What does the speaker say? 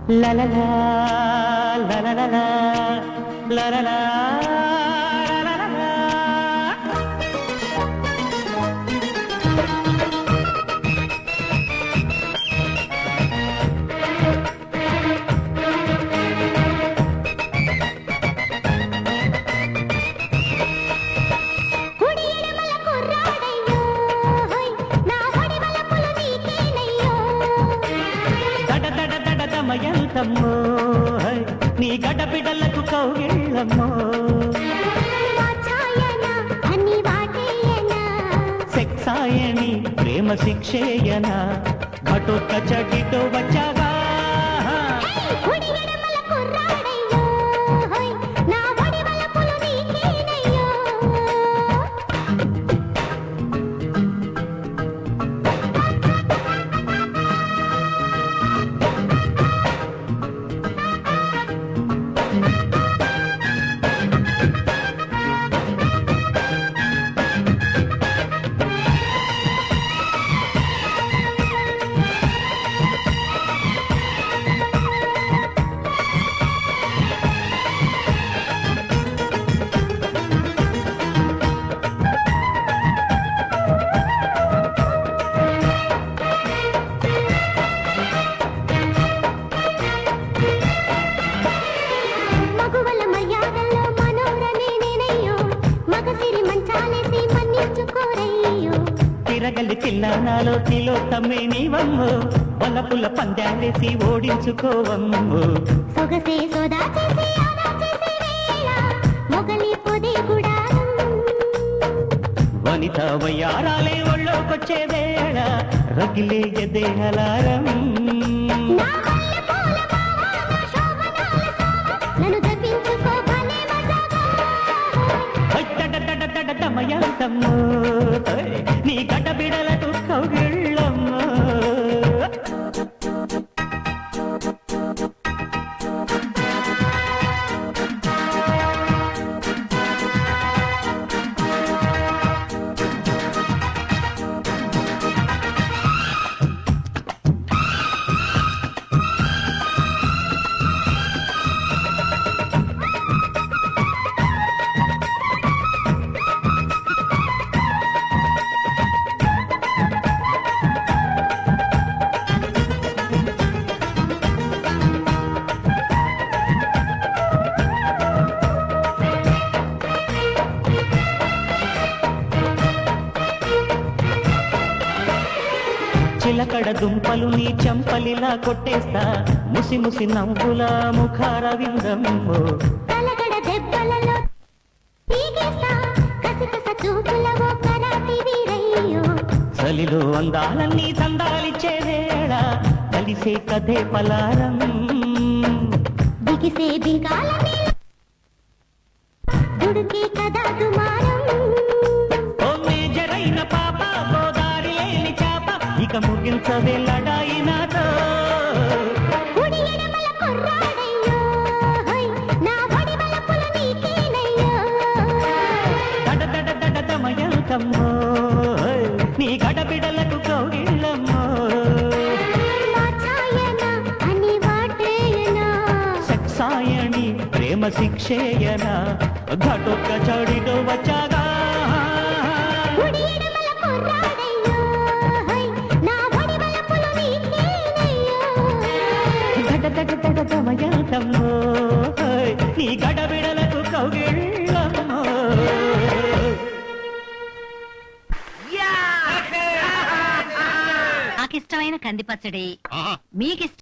La la la la la la la la la la. మయంతమ్మో నీ గడబిడలకు కౌగిళ్ళమ్మో సెక్సాయని ప్రేమ శిక్షేయన ఘటొక్క చటితో వచ్చావా తిరగలి చిల్లానాలో తిలోత్తమే నీవమ్ము వలపుల పందాలేసి ఓడించుకోవమ్ము సొగసే సోదా చేసి ఆదా చేసి వేళ మొగలి పొదే గుడారం వనిత వయ్యారాలే ఒళ్ళోకొచ్చే వేళ రగిలే దేహలారం నన్ను దప్పించుకో భలే మజాగా మయంతమ్మో నీ గడ్డబిడలకు కౌగిళ్ళమ్మో చిలకడ దుంపలు నీ చంపలిలా కొట్టేస్తా ముసి ముసి నవ్వుల ముఖార విందమ్మో తలగడ దెబ్బలలో తీగేస్తా కసికస చూపులవో కరాటి వీరయ్యో చలిలో అందాలన్నీ సందాలిచ్చే వేళ కలిసే కథే పలారం బిగిసే బిగాలని దుడుకే కదా దుమారం ఓ మేజరైన పాప గోదారి లేని చాప ఇక ముగించవే లడాయి నాతో కుడి ఎడమల కుర్రాడయ్యో నా బడి బలపుల నీకేనయ్యో మయంతమ్మో నీ గడబిడలకు కౌగిళ్ళమ్మో వాచాయన అని వాటేయన సెక్సాయని ప్రేమ శిక్షేయన ఘటొక్క చడితో వచ్చాగా కుడి ఎడమల కుర్రాడయ్యో నా బడి బలపుల నీకేనయ్యో మయంతమ్మో నీ గడబిడలకు కౌగిళ్ళమ్మో నాకిష్టమైన కంది పచ్చడి మీకిష్టం